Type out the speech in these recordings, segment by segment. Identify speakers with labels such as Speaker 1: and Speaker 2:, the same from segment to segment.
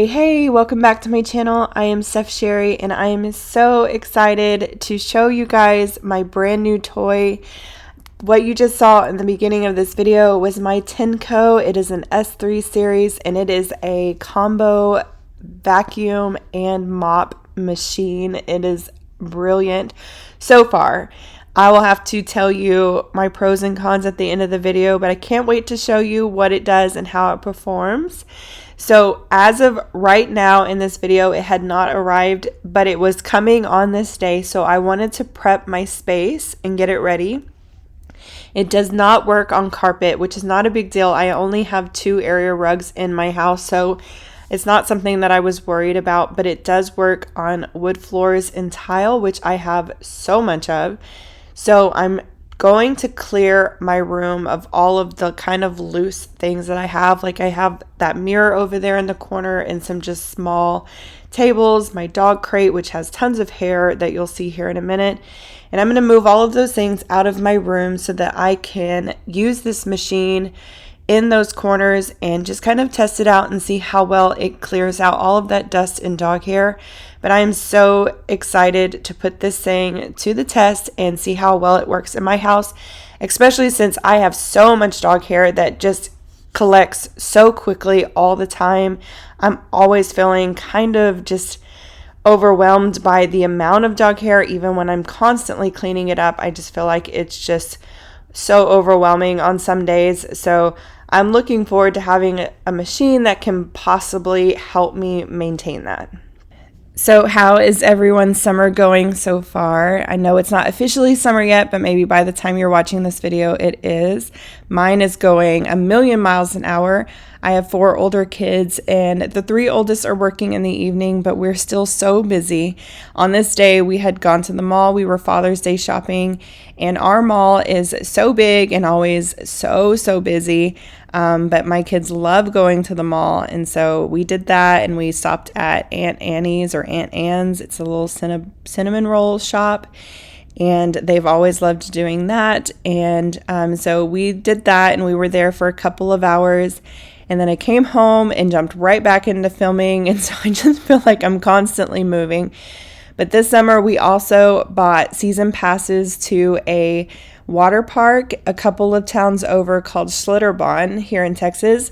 Speaker 1: Hey, welcome back to my channel. I am Steph Sherry and I am so excited to show you guys my brand new toy. What you just saw in the beginning of this video was my Tineco. It is an S3 series and it is a combo vacuum and mop machine. It is brilliant so far. I will have to tell you my pros and cons at the end of the video, but I can't wait to show you what it does and how it performs. So as of right now in this video, it had not arrived, but it was coming on this day. So I wanted to prep my space and get it ready. It does not work on carpet, which is not a big deal. I only have 2 area rugs in my house, so it's not something that I was worried about, but it does work on wood floors and tile, which I have so much of. So I'm going to clear my room of all of the kind of loose things that I have. Like I have that mirror over there in the corner and some just small tables, my dog crate, which has tons of hair that you'll see here in a minute. And I'm going to move all of those things out of my room so that I can use this machine in those corners and just kind of test it out and see how well it clears out all of that dust and dog hair. But I am so excited to put this thing to the test and see how well it works in my house, especially since I have so much dog hair that just collects so quickly all the time. I'm always feeling kind of just overwhelmed by the amount of dog hair. Even when I'm constantly cleaning it up, I just feel like it's just so overwhelming on some days. So I'm looking forward to having a machine that can possibly help me maintain that. So how is everyone's summer going so far? I know it's not officially summer yet, but maybe by the time you're watching this video, it is. Mine is going a million miles an hour. I have 4 older kids and the 3 oldest are working in the evening, but we're still so busy. On this day, we had gone to the mall. We were Father's Day shopping and our mall is so big and always so busy. But my kids love going to the mall. And so we did that and we stopped at Aunt Annie's or Aunt Anne's. It's a little cinnamon roll shop. And they've always loved doing that. And so we did that and we were there for a couple of hours. And then I came home and jumped right back into filming. And so I just feel like I'm constantly moving. But this summer we also bought season passes to a water park a couple of towns over called Schlitterbahn here in Texas.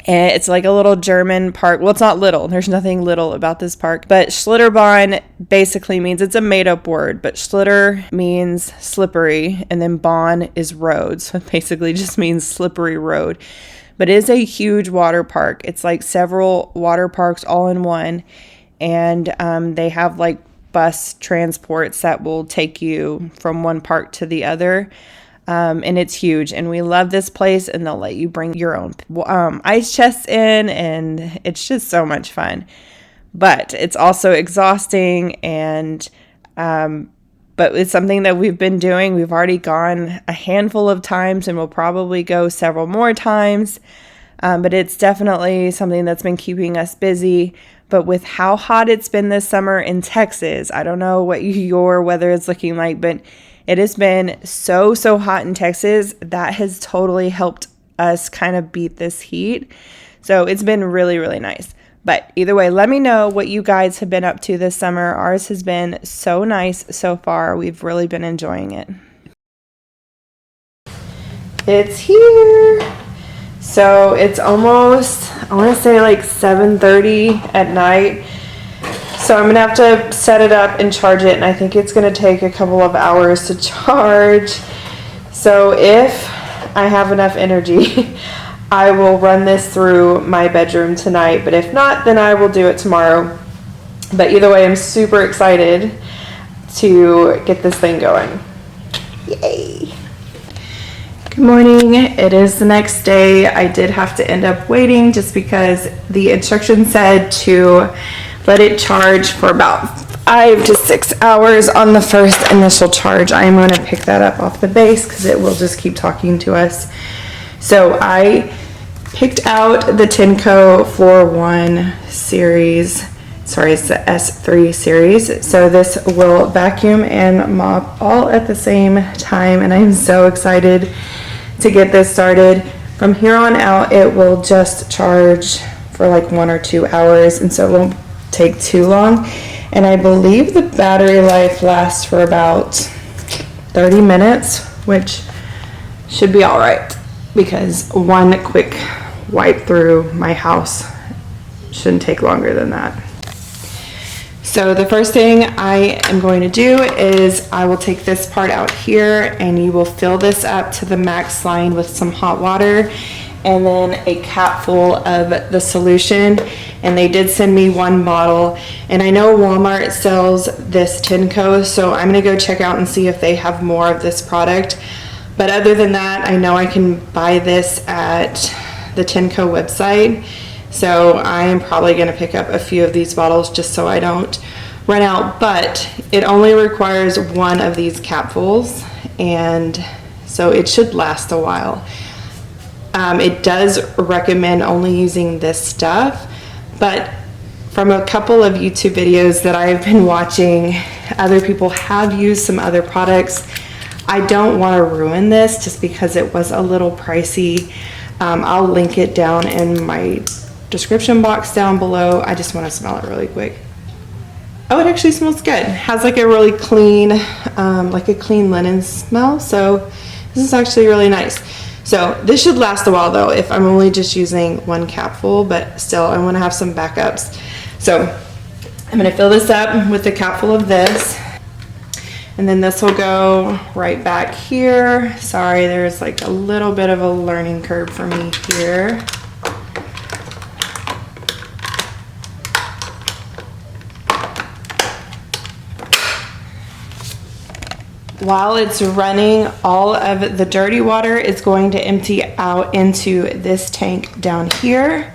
Speaker 1: And it's like a little German park. Well, it's not little. There's nothing little about this park. But Schlitterbahn basically means, it's a made-up word, but Schlitter means slippery, and then Bahn is road. So it basically just means slippery road. But it is a huge water park. It's like several water parks all in one. And they have like bus transports that will take you from one park to the other. And it's huge. And we love this place. And they'll let you bring your own ice chests in. And it's just so much fun. But it's also exhausting. And but it's something that we've been doing. We've already gone a handful of times and we'll probably go several more times. But it's definitely something that's been keeping us busy. But with how hot it's been this summer in Texas, I don't know what your weather is looking like, but it has been so hot in Texas. That has totally helped us kind of beat this heat. So it's been really nice. But either way, let me know what you guys have been up to this summer. Ours has been so nice so far. We've really been enjoying it. It's here. So it's almost, I want to say like 7:30 at night. So I'm going to have to set it up and charge it. And I think it's going to take a couple of hours to charge. So if I have enough energy, I will run this through my bedroom tonight, but if not, then I will do it tomorrow. But either way, I'm super excited to get this thing going. Yay! Good morning. It is the next day. I did have to end up waiting just because the instructions said to let it charge for about 5 to 6 hours on the first initial charge. I am going to pick that up off the base because it will just keep talking to us. So I picked out the Tineco 4-1 series. Sorry, it's the S3 series. So this will vacuum and mop all at the same time, and I'm so excited to get this started. From here on out, it will just charge for like 1 or 2 hours, and so it won't take too long. And I believe the battery life lasts for about 30 minutes, which should be all right, because one quick wipe through my house shouldn't take longer than that. So the first thing I am going to do is I will take this part out here, and you will fill this up to the max line with some hot water and then a cap full of the solution. And they did send me 1 bottle, and I know Walmart sells this Tineco, so I'm gonna go check out and see if they have more of this product. But other than that, I know I can buy this at the Tineco website. So I am probably gonna pick up a few of these bottles just so I don't run out, but it only requires 1 of these capfuls, and so it should last a while. It does recommend only using this stuff, but from a couple of YouTube videos that I've been watching, other people have used some other products. I don't want to ruin this just because it was a little pricey. I'll link it down in my description box down below. I just want to smell it really quick. Oh, it actually smells good. It has like a really clean, like a clean linen smell. So this is actually really nice. So this should last a while though, if I'm only just using 1 capful, but still I want to have some backups. So I'm going to fill this up with a capful of this, and then this will go right back here. Sorry, there's like a little bit of a learning curve for me here. While it's running, all of the dirty water is going to empty out into this tank down here.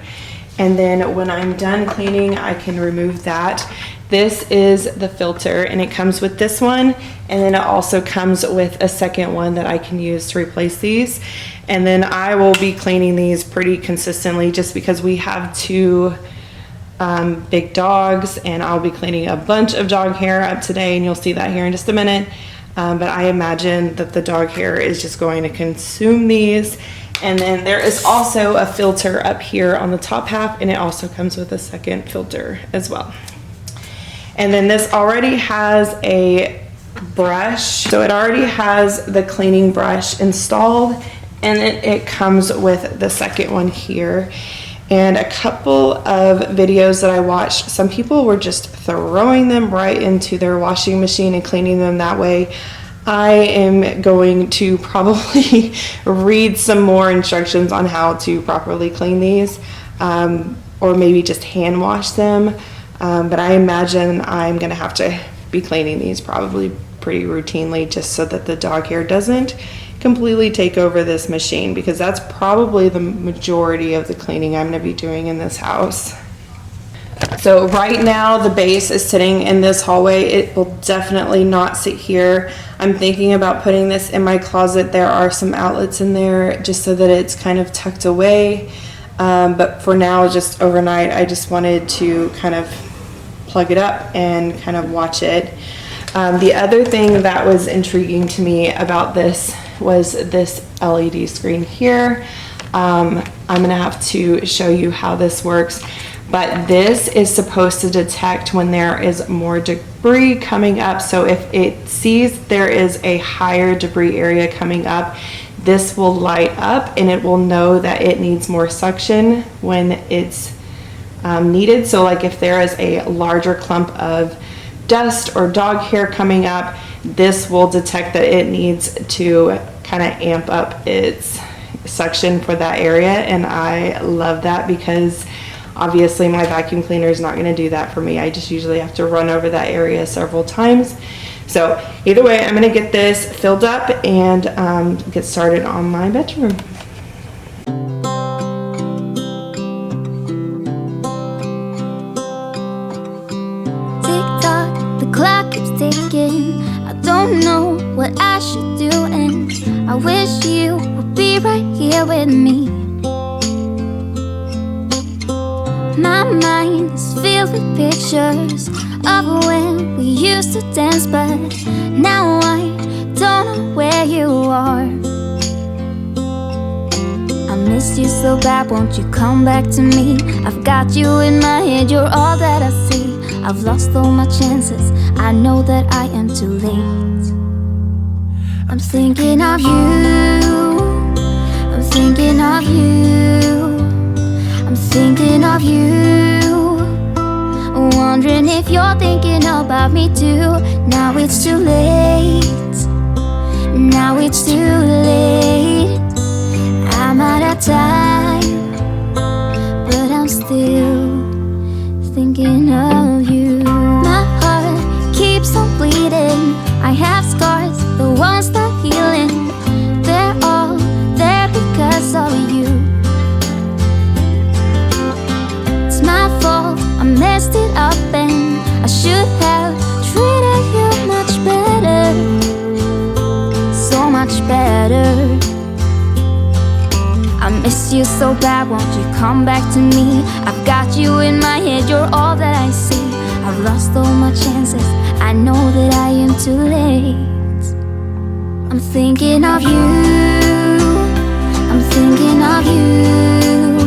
Speaker 1: And then when I'm done cleaning, I can remove that. This is the filter, and it comes with this one, and then it also comes with a second one that I can use to replace these. And then I will be cleaning these pretty consistently just because we have 2 big dogs, and I'll be cleaning a bunch of dog hair up today, and you'll see that here in just a minute. But I imagine that the dog hair is just going to consume these. And then there is also a filter up here on the top half, and it also comes with a second filter as well. And then this already has a brush. So it already has the cleaning brush installed, and it comes with the second one here. And a couple of videos that I watched, some people were just throwing them right into their washing machine and cleaning them that way. I am going to probably read some more instructions on how to properly clean these, or maybe just hand wash them. But I imagine I'm gonna have to be cleaning these probably pretty routinely, just so that the dog hair doesn't completely take over this machine, because that's probably the majority of the cleaning I'm going to be doing in this house. So right now the base is sitting in this hallway. It will definitely not sit here. I'm thinking about putting this in my closet. There are some outlets in there just so that it's kind of tucked away. But for now, just overnight, I just wanted to kind of plug it up and kind of watch it. The other thing that was intriguing to me about this was this LED screen here. I'm gonna have to show you how this works, but this is supposed to detect when there is more debris coming up. So if it sees there is a higher debris area coming up, this will light up and it will know that it needs more suction when it's needed. So like if there is a larger clump of dust or dog hair coming up, this will detect that it needs to kind of amp up its suction for that area. And I love that, because obviously my vacuum cleaner is not going to do that for me. I just usually have to run over that area several times. So either way, I'm going to get this filled up and get started on my bedroom.
Speaker 2: Clock keeps ticking. I don't know what I should do, and I wish you would be right here with me. My mind is filled with pictures of when we used to dance, but now I don't know where you are. I miss you so bad, won't you come back to me? I've got you in my head, you're all that I see. I've lost all my chances, I know that I am too late. I'm thinking of you, I'm thinking of you, I'm thinking of you, wondering if you're thinking about me too. Now it's too late, now it's too late. I'm out of time, but I'm still thinking of you. My heart keeps on bleeding, I have scars, the ones that healing. They're all there because of you. It's my fault, I messed it up and I should have treated you much better, so much better. I miss you so bad, won't you come back to me? I've got you in my head, you're all that I see. I've lost all my chances, I know that I am too late. I'm thinking of you, I'm thinking of you,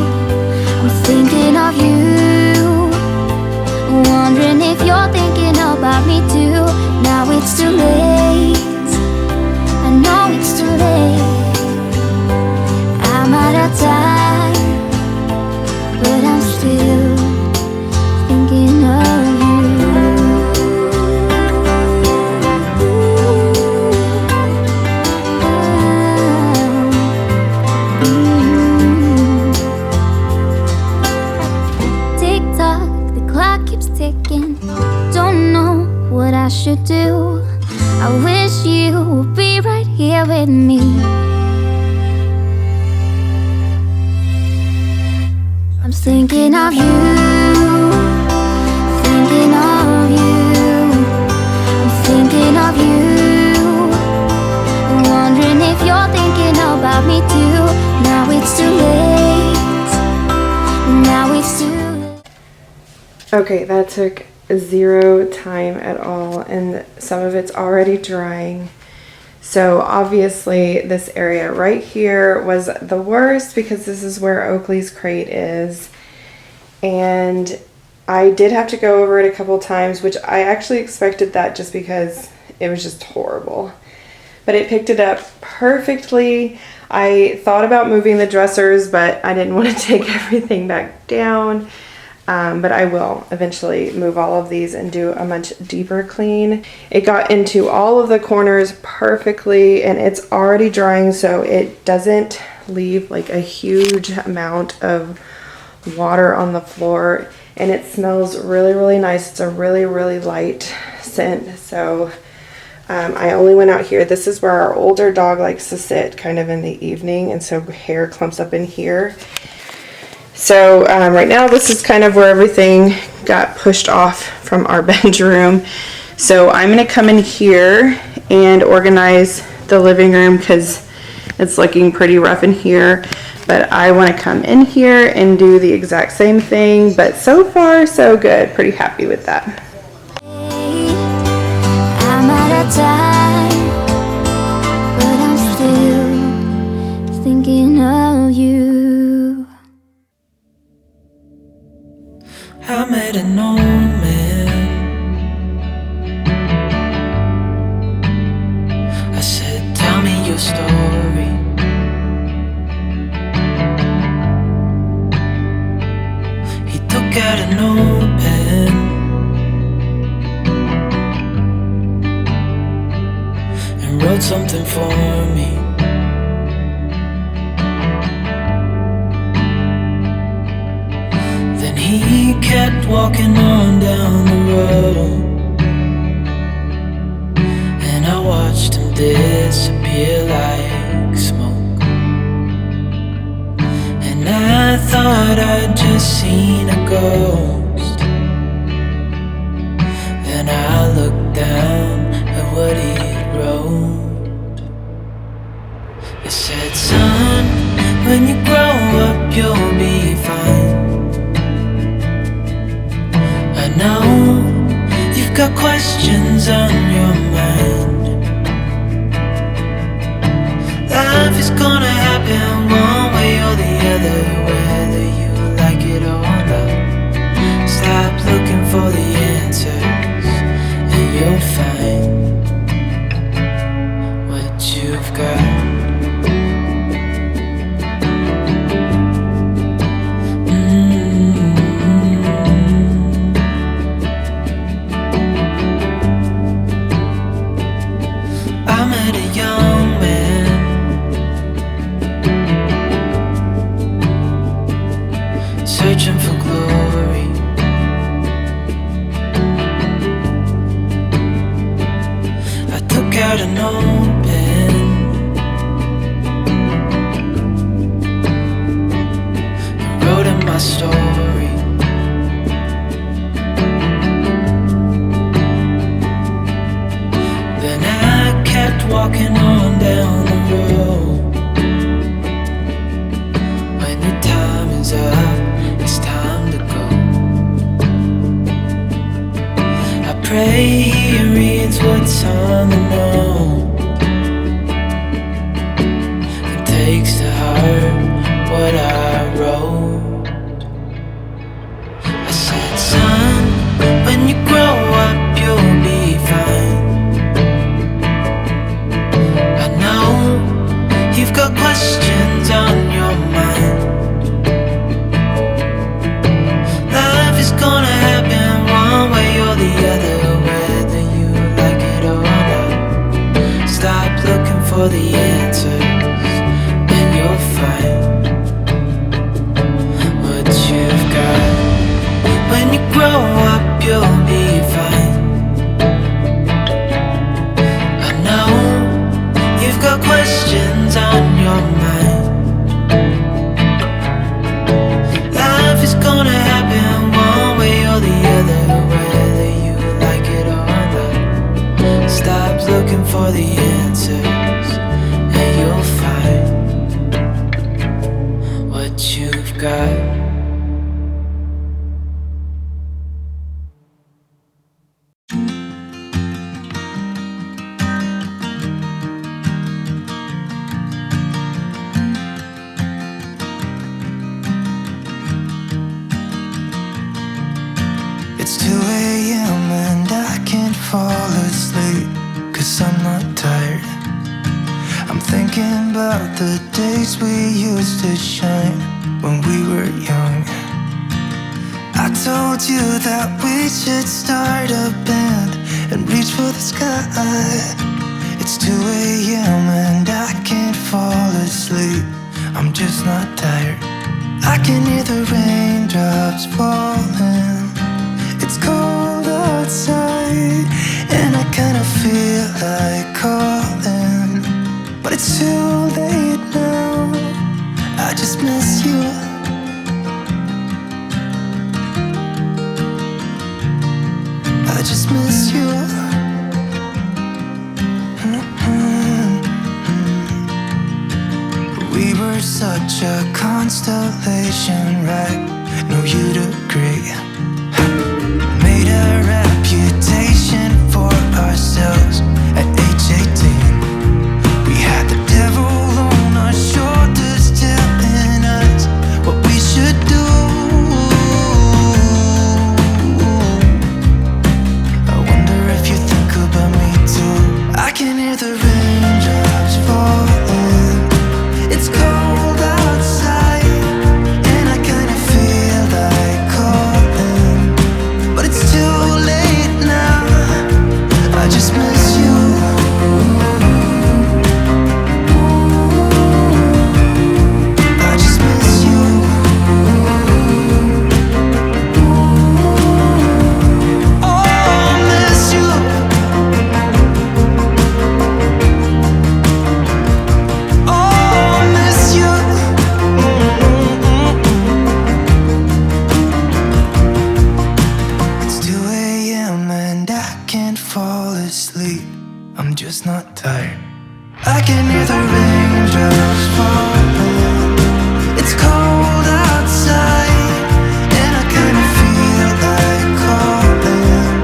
Speaker 2: I'm thinking of you, wondering if you're thinking about me too. Now it's too late, I know it's too late. I'm out of time, but I'm still thinking of you. Tick tock, the clock keeps ticking. Don't know what I should do. I wish you would be right here with me. I'm thinking of you, thinking of you, I'm thinking of you, wondering if you're thinking about me too. Now it's too late, now it's too late.
Speaker 1: Okay, that took 0 time at all, and some of it's already drying. So obviously this area right here was the worst because this is where Oakley's crate is. And I did have to go over it a couple times, which I actually expected that just because it was just horrible. But it picked it up perfectly. I thought about moving the dressers, but I didn't want to take everything back down. But I will eventually move all of these and do a much deeper clean. It got into all of the corners perfectly, and it's already drying, so it doesn't leave like a huge amount of water on the floor, and it smells really, really nice. It's a really, really light scent. So I only went out here. This is where our older dog likes to sit kind of in the evening, and so hair clumps up in here. So right now this is kind of where everything got pushed off from our bedroom. So I'm going to come in here and organize the living room because it's looking pretty rough in here. But I want to come in here and do the exact same thing. But so far so good. Pretty happy with that.
Speaker 2: I'm out of time, but I'm still thinking of you.
Speaker 3: I met an old man. I said, tell me your story. He took out a notepad and wrote something for me. He kept walking on down the road, and I watched him disappear like smoke. And I thought I'd just seen a ghost. Then I looked down at what he wrote. It said, son, when you grow up you'll be fine. I know you've got questions on your mind. Life is gonna happen one way or the other. met a young man. Searching for glory. I took out an old pen and wrote in my story. Then I kept walking on down the road. When your time is up, it's time to go. I pray he reads what's on the note and takes to heart what I wrote. I said, son, when you grow up you'll be fine. I know you've got questions on your mind. Life is gonna happen one way or the other, whether you like it or not. Stop looking for the answers and you'll find what you've got. When you grow up you'll be fine. I know you've got questions on your mind. Life is gonna happen one way or the other, whether you like it or not. Stop looking for the answers and you'll find what you've got.
Speaker 4: It's 2 a.m. and I can't fall asleep, 'cause I'm not tired. I'm thinking about the days we used to shine when we were young. I told you that we should start a band and reach for the sky. It's 2 a.m. and I can't fall asleep, I'm just not tired. I can hear the raindrops falling. It's cold outside and I kinda feel like calling, but it's too late now. I just miss you. I just miss you. We were such a constellation, right? No, you'd agree. Made a reputation for ourselves at age 18. We had the devil on our shoulders telling us what we should do. I wonder if you think about me too. I can hear the raindrops falling. It's cold outside and I kinda feel like calling, but it's too late now. I just miss you. I just miss you. Oh, I miss you. Oh, I miss you. It's 2 a.m. and I can't fall asleep, I'm just not tired. I can hear the raindrops falling. It's cold outside and I kinda feel like calling,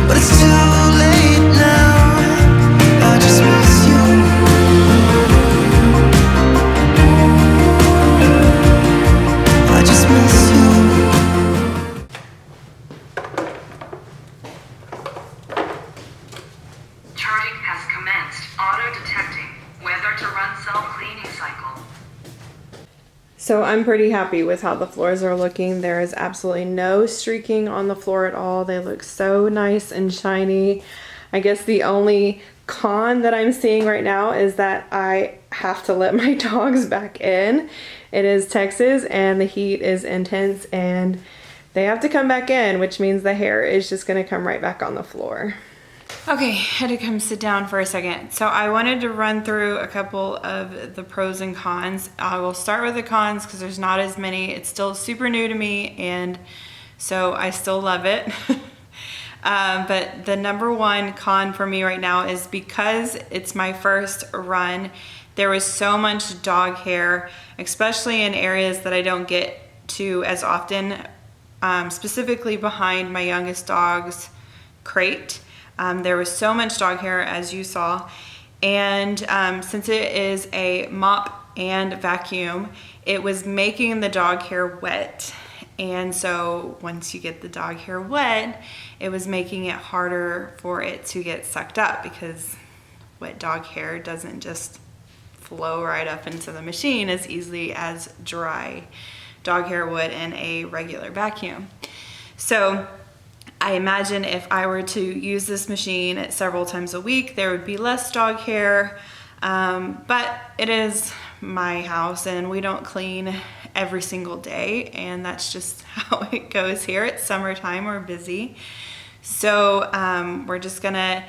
Speaker 4: but it's too late now. I just miss you. I just miss you.
Speaker 5: Charting has commenced. Auto-detecting. Whether to run self-cleaning cycle.
Speaker 1: So I'm pretty happy with how the floors are looking. There is absolutely no streaking on the floor at all. They look so nice and shiny. I guess the only con that I'm seeing right now is that I have to let my dogs back in. It is Texas and the heat is intense and they have to come back in, which means the hair is just gonna come right back on the floor. Okay, I had to come sit down for a second. So I wanted to run through a couple of the pros and cons. I will start with the cons because there's not as many. It's still super new to me and so I still love it. But the number one con for me right now is because it's my first run, there was so much dog hair, especially in areas that I don't get to as often, specifically behind my youngest dog's crate. There was so much dog hair, as you saw, and since it is a mop and vacuum, it was making the dog hair wet. And so once you get the dog hair wet, it was making it harder for it to get sucked up because wet dog hair doesn't just flow right up into the machine as easily as dry dog hair would in a regular vacuum. So I imagine if I were to use this machine several times a week, there would be less dog hair, but it is my house and we don't clean every single day, and that's just how it goes here. It's summertime, we're busy. So we're just gonna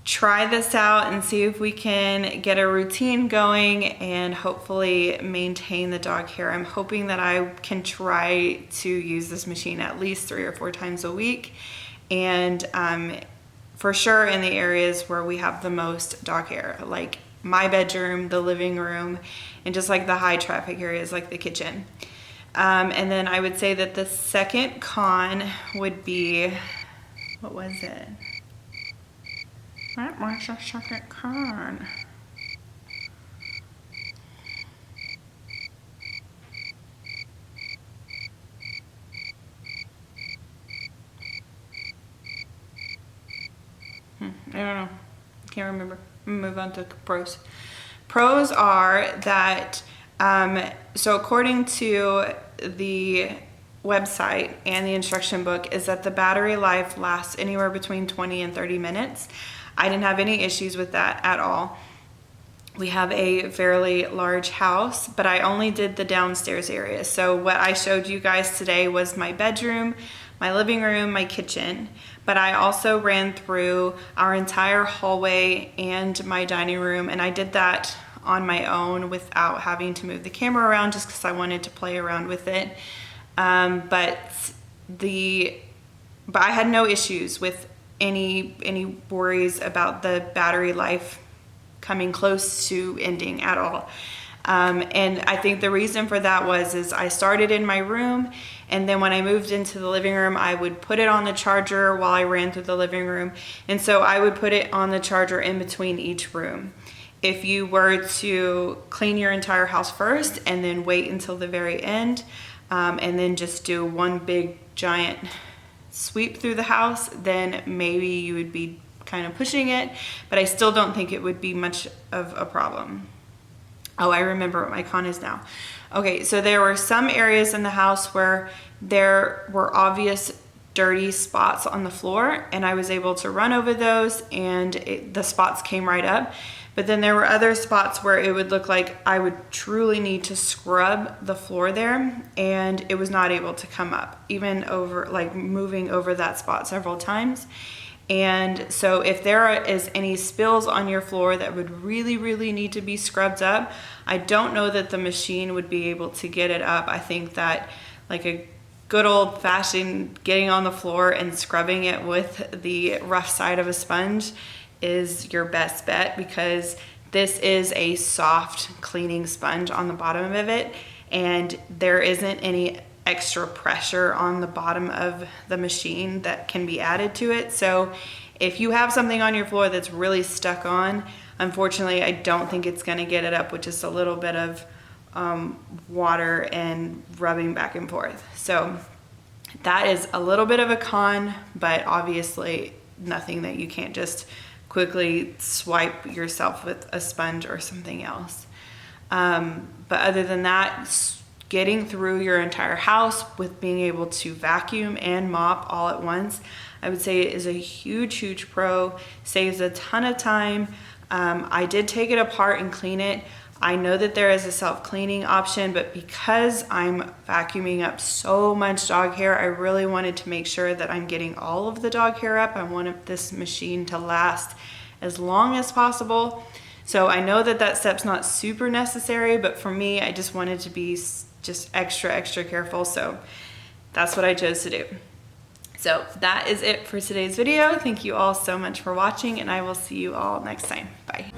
Speaker 1: try this out and see if we can get a routine going and hopefully maintain the dog hair. I'm hoping that I can try to use this machine at least 3 or 4 times a week, and for sure in the areas where we have the most dog hair, like my bedroom, the living room, and just like the high traffic areas like the kitchen. And then I would say that the second con would be, what was it? What was the second con? I don't know. Can't remember. Move on to pros. Pros are that, so according to the website and the instruction book, is that the battery life lasts anywhere between 20 and 30 minutes. I didn't have any issues with that at all. We have a fairly large house, but I only did the downstairs area. So what I showed you guys today was my bedroom, my living room, my kitchen, but I also ran through our entire hallway and my dining room, and I did that on my own without having to move the camera around just because I wanted to play around with it. But I had no issues with any worries about the battery life coming close to ending at all. And I think the reason for that is I started in my room, and then when I moved into the living room, I would put it on the charger while I ran through the living room. And so I would put it on the charger in between each room. If you were to clean your entire house first and then wait until the very end, and then just do one big giant sweep through the house, then maybe you would be kind of pushing it, but I still don't think it would be much of a problem. Oh, I remember what my con is now. Okay, so there were some areas in the house where there were obvious dirty spots on the floor, and I was able to run over those and the spots came right up. But then there were other spots where it would look like I would truly need to scrub the floor there, and it was not able to come up, even over, like moving over that spot several times. And so if there is any spills on your floor that would really need to be scrubbed up, I don't know that the machine would be able to get it up. I think that like a good old fashioned getting on the floor and scrubbing it with the rough side of a sponge is your best bet, because this is a soft cleaning sponge on the bottom of it, and there isn't any extra pressure on the bottom of the machine that can be added to it. So if you have something on your floor that's really stuck on, unfortunately I don't think it's going to get it up with just a little bit of water and rubbing back and forth. So that is a little bit of a con, but obviously nothing that you can't just quickly swipe yourself with a sponge or something else. But other than that, getting through your entire house with being able to vacuum and mop all at once, I would say it is a huge pro. Saves a ton of time. I did take it apart and clean it. I know that there is a self-cleaning option, but because I'm vacuuming up so much dog hair, I really wanted to make sure that I'm getting all of the dog hair up. I wanted this machine to last as long as possible. So I know that that step's not super necessary, but for me, I just wanted to be just extra careful. So that's what I chose to do. So that is it for today's video. Thank you all so much for watching, and I will see you all next time. Bye.